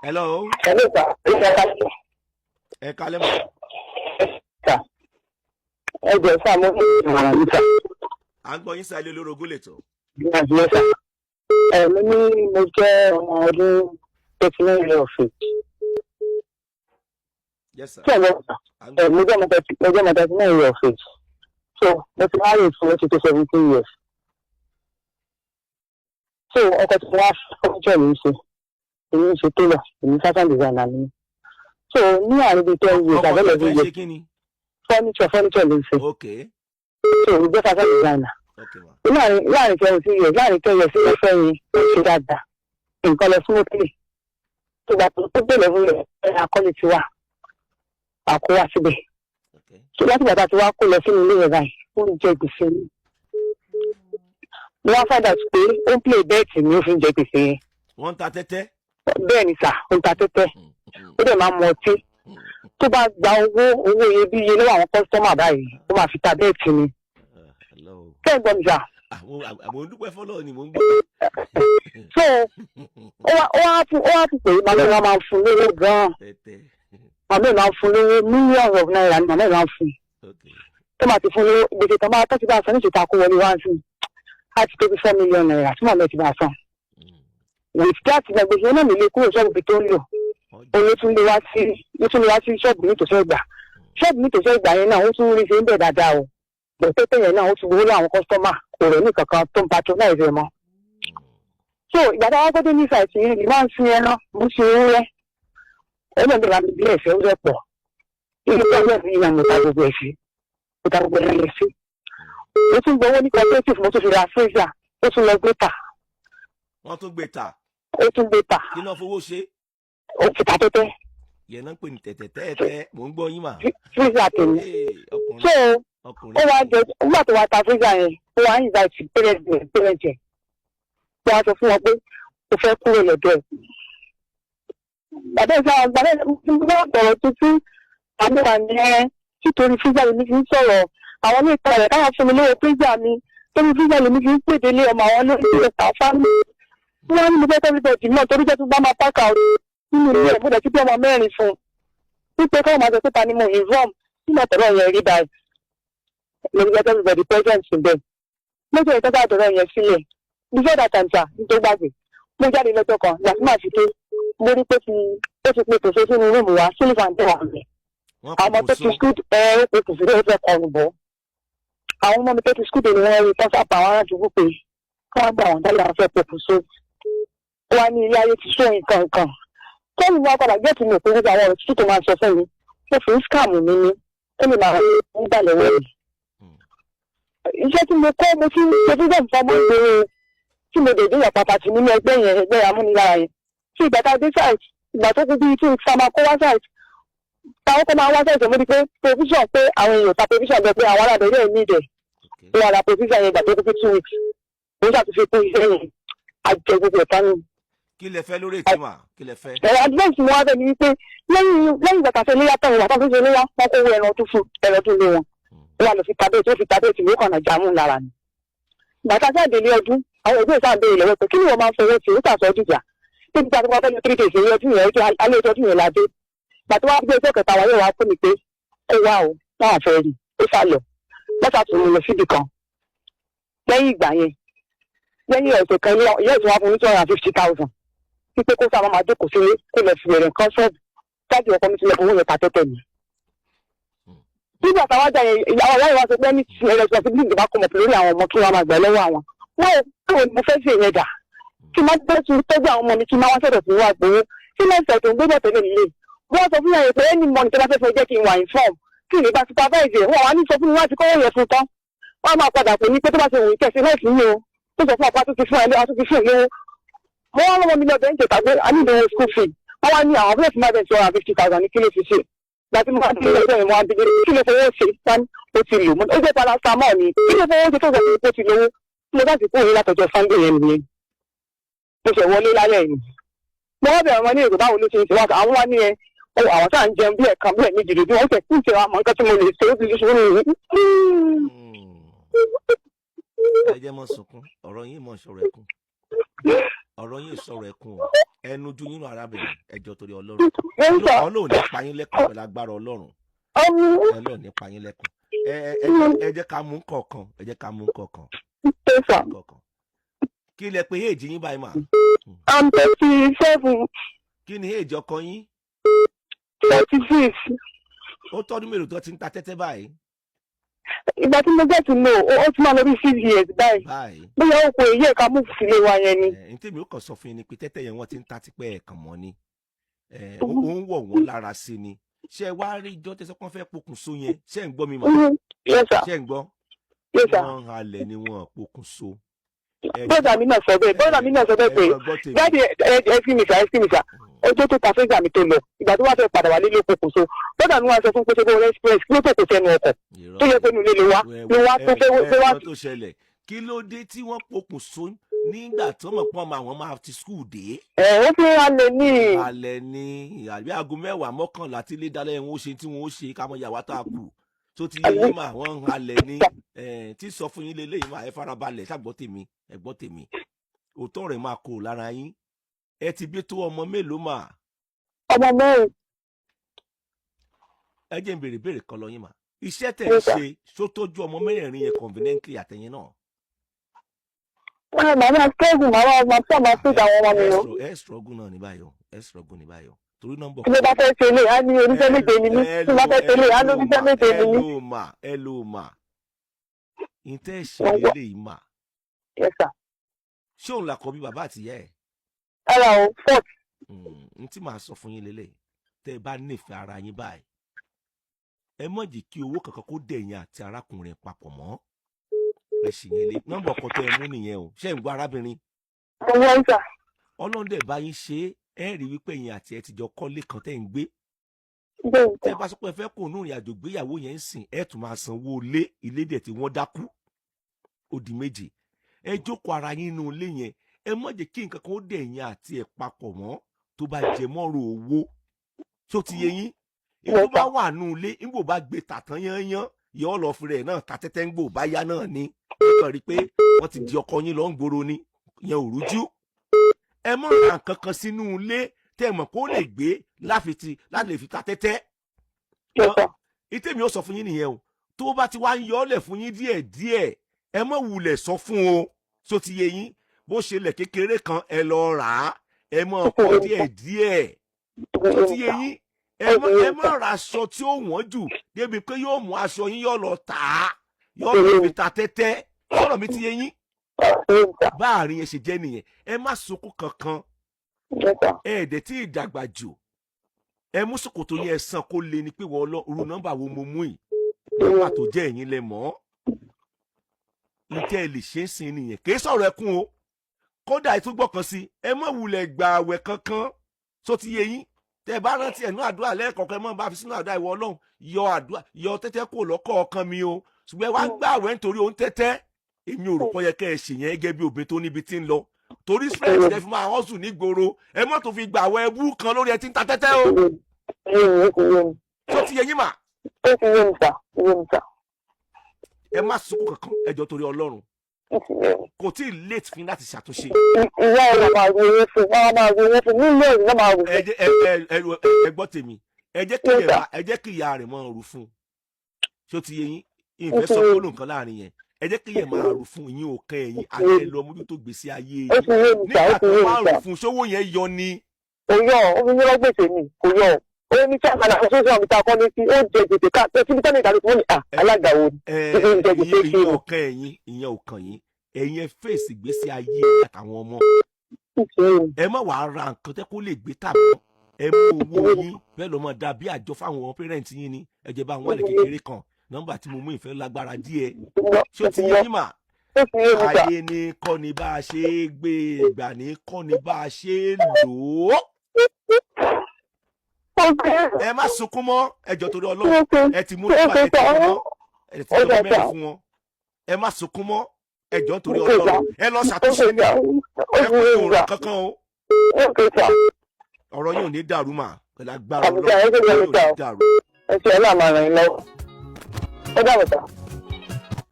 hello. Hello, sir. Ẹ kálẹ́ mọ̀. Sir. Ẹ jẹ́ sá mo ní ìmọ̀ràn yìí sá. À ń gbọ́ yín sáré olórogún lẹ́tọ̀. Yes, sir. Mo ní mo jẹ́ ọmọ ọdún 39 years of age. Yes sir. Ṣé ẹ lọ sà? Mo jẹ́ ọmọ 39 years of age. So mo ti máa rìn fún 17 years. So ọkọ̀ tí wọ́n á fọ́jọ́ mi ṣe. Èmi ń ṣe tailor, èmi fashion designer ni. So ní àárín bíi 10 years àbẹ́lẹ̀ bíi years. Furniture ló ń ṣe. Okay. So mo jẹ́ fashion designer. Okay ma. Láàrin 17 years, láàrin 10 years sí ẹ̀fẹ́ yẹn ó ṣe dáadáa. Nǹkan lọ fún òkèlè. Tó bá tó bẹ̀rẹ̀ fún ẹ̀ akọ́lé ti wà. Àkó wá síbẹ̀. Okay. So láti bàtà tí wàá kó lọ sínú ilé rẹ̀ báyìí, ó ń jẹ gbèsè ni. Wọ́n á fàdà pé ó ń play bet ni ó fi ń jẹ gbèsè yẹn. Wọ́n ń ta tẹ́tẹ́. Bẹ́ẹ̀ ni sà, ó ń ta tẹ́tẹ́. Ó dẹ̀ máa mu ọtí. Tó bá gba owó iyebíye lọ́wọ́ àwọn kọ́sítọ́mà báyìí, ó máa fi ta bẹ́ẹ̀tì ni. Bẹ́ẹ̀ gbọ́ mi sà. Àwọn olùpẹ̀ fọlọ́ ni mò ń gbọ́. So ó wá fún pé màmá ìwà máa ń fún lówó gan-an. Màmá ìwà máa ń fún lówó mílíọ̀nù of náírà ni màmá ìwà ń fún. Tó máa ti fún lówó gbèsè tó máa tọ́sí bá a san ní ìṣètò àkówọlé wá sí i. Á ti tóbi 4 million naira tí màmá ti bá a san. With that na gbèsè náà mi lè kúrò ṣọ́ọ̀bù tó ń lò. Oyè tún lè wá sí ṣọ́ọ̀bù nítòsí ẹgbà. Ṣọ́ọ̀bù nítòsí ẹgbà yẹn náà ó tún rí ṣe ń bẹ̀ dáadáa o. Bẹ̀tẹ̀tẹ̀ yẹn náà ó ti wọlé àwọn kọ́sítọ́mà kò rẹ̀ ní kankan tó ń patronize ẹ̀ mọ́. So ìgbà táwọn gbọ́dọ̀ ní ìfàìsì yìí ni máa ń sin ẹran mo ṣe ń rẹ́. Ẹlẹ́dẹ̀ la mi bí ẹ̀fẹ́ ó rẹ̀ pọ̀. Ilé ìtọ́jú ẹ̀fẹ́ yìí náà mo ta gbogbo ẹ̀fẹ́. Mo ta gbogbo ẹ̀fẹ́ sí. Mo tún gbowó ní cooperative mo tún fi ra freezer ó tún lọ gbé tà. Wọ́n tún gbé tà. Ó tún gbé tà. Kí náà fowó ṣe? Ó fi ta tẹ́tẹ́. Yẹn náà ń pè ní tẹ̀tẹ̀ mò ń gbọ́ yín mà. Freezer tèmi. So ó wá jẹ nígbà tó wá ta freezer yẹn ó wá ń invite parent ẹ̀. Ó wá sọ fún wọn pé ó fẹ́ kúrò lọ́dọ̀ ẹ̀. Bàbá ọ̀rọ̀ tuntun àmúwà ní ẹ títorí freezer mi fi ń sọ̀rọ̀ àwọn ní ìta rẹ̀ káwọn fún mi lówó freezer mi torí freezer mi fi ń pèdè lé ọmọ àwọn lórí ìta fámì. Wọ́n ní mo fẹ́ tẹ́lẹ̀ bẹ̀rẹ̀ náà torí jẹ́ tó bá máa pàkà nínú ilé ẹ̀ múdẹ̀ títí ọmọ 4 fún un. Wípé káwọn máa sọ pé ta ni mo inform nínú ọ̀tọ̀rọ̀ yẹn rí báyìí. Lórí jẹ́ tẹ́lẹ̀ bẹ̀rẹ̀ present bẹ́ẹ̀. Méjì ìtọ́jú àtọ̀rọ̀ yẹn sílẹ̀. Before that time sir, nítorí gbàgbé. Mo jáde lọ́jọ́ kan, yàtí màá fi dé. Mo rí pé ó ti pe tòṣe sínú rúùmù wa, sílífà ń tẹ̀ wà mí. Àwọn ọmọ tó ti skúd ó pe tòṣe lórí fẹ́ kọrùn bọ̀. Àwọn ọmọ mi tó ti skúd ni wọ́n rí tán sápà àwọn àdúgbò pé kí wọ́n gbà wọ́n dálé àwọn fẹ́ pẹ̀pù so. Ó wá ní ilé ayé ti sọ nǹkan nǹkan. Kẹ́mi wá padà gẹ́ẹ̀tì mi pé nígbà àwọn òtútù tó máa sọ fún mi. Ó fi ń scam mi ní. Ó lè máa ń gbà lọ́wọ́ mi. Iṣẹ́ tí mo kọ́ mo ti ń ṣe fún bẹ́ẹ̀ fọmọ ìgboro tí mo dèdè yà pàtàkì nínú ẹgbẹ́ yẹn ẹgbẹ́ amúnilára yẹn. Tí ìgbà tá a dé site ìgbà tó kú bíi tí ìfà máa kó wá site. Táwọn kọ́ máa wá site mo rí pé provision pé àwọn èèyàn ta provision bẹ pé àwọn arábẹ̀rẹ̀ ẹ̀ ní ìdẹ̀. Ó wà ra provision yẹn ìgbà tó kú bí 2 weeks. Mo ṣàtúnṣe pé iṣẹ́ yẹn àjẹ gbogbo ẹ̀ka ni. Kí lẹ fẹ́ lórí ìtumà? Kí lẹ fẹ́? Advance mo wá bẹ̀ ni wípé lẹ́yìn ìgbà tàṣẹ léyà tán ìgbà tó fi ṣe léyà wọ́n kó owó ẹran tó fún ẹran tó lé wọn. Ó wà lọ fi tàbí ló kàn náà jàmú lára ni. Bàtà sáàdé ilé ọdún àwọn ẹgbẹ́ ìsáàdé ilẹ̀ wọ́n pé kí ni wọ́n máa ń fọwọ́ sí ìta sọ dìjà níbi tí a ti wá fẹ́lẹ́ 3 days èyí ọdún yẹn alẹ́ ọdún yẹn ládé. Bàtà wá gbé ẹjọ́ kẹta wáyé wá fún mi pé ó wá o láwọn fẹ́ rí ó sá lọ lọ́sà tó mi lọ síbi kan. Lẹ́yìn ìgbà yẹn lẹ́yìn ọ̀sẹ̀ kan ìyá ìtura fún ní 250,000 wípé kó sábà máa jókòó sílé kó lọ fi bẹ̀rẹ̀ nǹkan ṣọ́ọ̀bù jáde ọkọ mi ti lọ fún owó yẹn ta tẹ́tẹ́ mi. Nígbà táwọn ajá yẹn ìyàwó ọ̀rẹ́ wa sọ pé ní responsibility ìjọba kọmọ̀ lórí àwọn ọmọ kí wọ́n máa gbà lọ́wọ́ àwọn. Wọ́n ò mo fẹ́ ṣe ìyẹn dà. Kí máa gbé tún tọ́jú àwọn ọmọ mi kí máa wá sọ̀dọ̀ sí wá gbowó. Kí máa sọ̀rọ̀ tó ń gbé bọ̀ tẹ́lẹ̀ nílé. Wọ́n sọ fún yàrá pé ẹni mọ̀ nítorí afẹ́fẹ́ jẹ́ kí n wà inform. Kí ni bá supervise wọn wá ní sọ fún mi láti kọ́wọ́ yẹn fún tán. Wọ́n máa padà pè ní pé tó bá ṣe wòye kẹsì náà sí ní o. Tó sọ fún àpá tó ti fún ẹ lọ́wọ́ tó ti fún ìlú. Mo wá lọ́wọ́ mi lọ bẹ́ẹ̀ ń jẹ̀ta pé a ní ìdánwò school fee. Wọ́n wá ní àwọn abúlé tí máa bẹ̀ 250,000 ní kí ló fi ṣe. Láti máa bí ẹgbẹ́ ìwọ̀n abílé kí ló fowó ṣe tán ó ti lò ó jẹ́ paracetamol ni kí ló fowó ṣe tó sọ pé ó ti lówó mo bá ti kú òun látọjọ́ Sunday yẹn nìyẹn mo ṣe wọlé lálẹ́ yìí mo wá bẹ̀rẹ̀ wọn ní èrò báwo ló ṣe ń ṣe wá àwọn wá ní ẹ àwọn tá à ń jẹun bí ẹ̀kan bí ẹ̀mejì lójú wọn tẹ̀ kí n ṣe àmọ́ nǹkan tí mo lè ṣe ó ti ṣe nìyí. Ẹ jẹ́ mọ́ sunkún ọ̀rọ̀ yín mọ̀ ṣọ̀rọ̀ ẹ̀kún ọ̀rọ̀ yín sọ̀rọ̀ ẹkún o ẹnu ojú yín nù arábìnrin ẹjọ́ torí Ọlọ́run Ọlọ́run ní pa yín lẹ́kùn pẹ̀lú agbára Ọlọ́run Ọlọ́run ní pa yín lẹ́kùn ẹ jẹ́ ká mú kọ̀ọ̀kan ẹ jẹ́ ká mú kọ̀ọ̀kan kí lẹ pé èjì yín báyìí mà. I'm 37. kí ni èjì ọkọ yín. 36. ó tọ́dún mélòó tó ti ń ta tẹ́tẹ́ báyìí. ìgbà tí mo jẹ́ ti lò ó ti máa lọ bí 6 years báyìí. bóyá ó kò èyí ẹ̀ka mú sílé wa yẹn ni. ní tèmi ó kàn sọ fún yín ni pé tẹ́tẹ́ yẹn wọ́n ti ń ta tipẹ́ ẹ̀kan mọ́ ni ó ń wọ̀ wọ́n lára sí ni ṣé ẹ wá rí ìjọ tẹsán kan fẹ́ pokùnso yẹn ṣé ẹ ń gbọ́ mi mà. ṣé ẹ ń gbọ́. wọ́n halẹ̀ ni wọ́n pokùnso. bọ́dà mi náà sọ bẹ́ẹ̀ pé jáde ẹ fi mi sá ọjọ́ tó ta fẹ́gbà mi tó lọ ìgbà tó wá fẹ́ padà wá nílé pokùnso bọ́dà mi wá sọ fún pé ṣé kó rẹ́ express kí ló tó kò sẹ́nu ọkọ̀ tó yẹ pé nílé ló wá tó fẹ́ wá. tó ṣẹlẹ̀ kí ló dé tí wọ́n pokùnso nígbà tó mọ̀ pọ́n ma àwọn máa ti skul dé. ó fi halẹ̀ ní. halẹ̀ ní àbí aago 10 11 tí ilé dalẹ̀ wọn ó ṣe tí wọn ó ṣe ká mọ yàwá tá a kù tó ti yé yín mà wọ́n ń halẹ̀ ní tí sọ fún yín lélẹ́yìn mà ẹ farabalẹ̀ ṣàgbọ́ tèmi ẹ gbọ́ tèmi òótọ́ rẹ̀ máa kó lára yín ẹ ti bí tó ọmọ mélòó mà. ọmọ mẹ́rin. ẹ jẹ́ n béèrè béèrè kan lọ yín mà iṣẹ́ tẹ̀ ń ṣe ṣó tójú ọmọ mẹ́rẹ̀ẹ̀rin yẹn conveniently àtẹ̀yìn náà. màmá struggle màmá fún àmà fún àwọn ọmọ mi o. ẹ struggle náà ní báyọ̀ ẹ struggle ní báyọ̀ torí nọ́mbà. tí mo bá fẹ́ ṣe lè á ní oníṣẹ́ méje ni mí tí mo bá fẹ́ ṣe lè á ní oníṣẹ́ méje ni mí. ẹ ló mà ìtẹ́ ìṣẹ̀lẹ̀ lè mà. Yes sir. ṣé òun làkọ bí bàbá àtìyá ẹ̀. ara o fort. n tí màá sọ fún yín lélẹ̀ tẹ́ ẹ bá nífẹ̀ẹ́ ara yín báyìí ẹ má jẹ́ kí owó kankan kó dẹ̀yìn àti arákùnrin papọ̀ mọ́ ẹ sì yẹn lé nọ́mbà ọkọ tẹ́ ẹ mú nìyẹn o ṣé ń gbọ́ arábìnrin. ọwọ́ ìjà. ọlọ́dẹ bá yín ṣe ẹ rí wípé ẹ̀yin àti ẹ ti jọ kọ́lé kan tẹ́ ń gbé. tẹ́ ẹ bá sọ pé ẹ fẹ́ kó nù ìrìn àjò gbéyàwó yẹn ń sìn ẹ tún máa sanwó ilé dẹ̀ tí wọ́n dákú ó di méjì ẹ jókòó ara yín nínú ilé yẹn ẹ má jẹ́ kí nǹkan kan ó dẹ̀yìn àti ẹ papọ̀ mọ́ tó bá jẹ mọ́rọ̀ owó tó ti yé yín ìgbó bá wà nù ilé ìgbó bá gbé tàtán yányán yọ lọ fún rẹ náà ta tẹ́tẹ́ ń gbò bá yá náà ni ó kàn rí pé wọ́n ti di ọkọ yín lọ ń gbòòrò ni yẹn ò rújú ẹ mọ̀ ra nǹkan kan sínú ilé tẹ́ ẹ mọ̀ kó lè gbé láti lè fi ta tẹ́tẹ́ ìtẹ̀mí ó sọ fún yín nìyẹn o tó bá ti wá ń yọ ọ́ lẹ̀ fún yín díẹ̀díẹ̀ ẹ mọ̀ wulẹ̀ sọ fún o tó ti yé yín bó ṣe lẹ̀ kékeré kan ẹ lọ rà á ẹ mọ̀ kọ́ díẹ̀díẹ̀ tó ti yé yín ẹ má ra aṣọ tí ó wọ́n jù débi pé yóò mú aṣọ yín yóò lọ tà á yóò lọ fi ta tẹ́tẹ́ sọ̀rọ̀ mi ti yé yín báàrin yẹn ṣe jẹ́ nìyẹn ẹ má sunkún kankan ẹ ẹ̀dẹ̀ tí ìdàgbà jù ẹ mú ṣòkòtò yẹn sàn kó lè ní pé wọ́n lọ irú nọ́mbà wo mo mú yìí nọ́mbà tó jẹ́ ẹ̀yin lẹ mọ̀ ǹjẹ́ ẹ lè ṣe é sìn nìyẹn kì í sọ̀rọ̀ ẹkún o kódà ìtúgbọ̀ kan sí ẹ má wulẹ̀ gbà àwẹ̀ kankan tó ti yé yín tẹ bá rántí ẹnu àdúrà lẹ́ẹ̀kọ̀ọ̀kan mọ́ bá fi sínú àdúrà ìwọ Ọlọ́run yọ tẹ́tẹ́ kò lọ́kọ̀ ọkàn mi o ṣùgbọ́n wá gbà àwẹ̀ nítorí òun tẹ́tẹ́ èmi ò rò pọ̀ yẹ kẹ́ ẹ ṣe yẹn gẹ́gẹ́ bí obìnrin tó níbi tí ń lọ torí strength ẹ fi máa hustle nígboro ẹ mọ́ tó fi gbà àwẹ̀ ẹbú kan lórí ẹ tí ń ta tẹ́tẹ́ o tó ti yẹ yín mà. ẹ má sunkún kankan ẹ jọ̀ọ́ torí Ọlọ́run kò tí ì late fún láti ṣàtúnṣe. ìyá ẹ̀ máa wo owó fún nílé ìlú máa wò. ẹ gbọ́ tèmi ẹ jẹ́ kí ìyá rẹ̀ máa rù fún ṣó ti yé yín ìfẹ́ sọ gbólóhùn kan láàrin yẹn ẹ jẹ́ kí ìyá máa rù fún yín òkè ẹ̀yìn àti ẹ lọ mójútó gbèsè ayé yín nígbà tó máa rù fún ṣówó yẹn yọ ni. kò yọ omi ní wọ́n gbèsè ni kò yọ ó ní tí àgbàlá association mi ta kọ́ ní sí ó jẹ gbèsè ká tó síbi tọ́lẹ̀ ìdàlú tí wọ́n ní alága wo ni. ìyẹn ọ̀kan ẹ̀yìn ìyẹn ọ̀kan yín ẹ̀yin ẹ fèsì gbèsè ayé àtàwọn ọmọ ẹ má wàá ra nǹkan tẹ́ kó lè gbé tàbọ̀ ẹ mú owó yín bẹ́ẹ̀ lọ́mọ dà bí àjọ fáwọn pẹ́rẹ́ǹtì yín ni ẹ jẹ́ bá wọn wálé kékeré kan nọ́mbà tí mo mú ìfẹ́ lágbára díẹ̀ ṣé o ti yé yín mà ayé ni kọ́ ni bá a ṣe é gbé ìgbà ní kọ́ ni bá a ṣe é lò ó. ẹ má sunkún mọ́ ẹ jọ̀ọ́ torí Ọlọ́run ẹ ti mú nípa ẹ ti mọ́ ẹ ti lọ mẹ́rin fún wọn ẹ má sunkún mọ́ ẹ jọ̀ọ́ torí Ọlọ́run ẹ lọ ṣàtúnṣe ní ẹ kò tó rà kankan o ọ̀rọ̀ yóò ní dàrú mà pẹ̀lú agbára Ọlọ́run yóò ní dàrú. ẹ ṣe ẹ náà máa ràn yín lọ́wọ́ ó dàbọ̀ tán.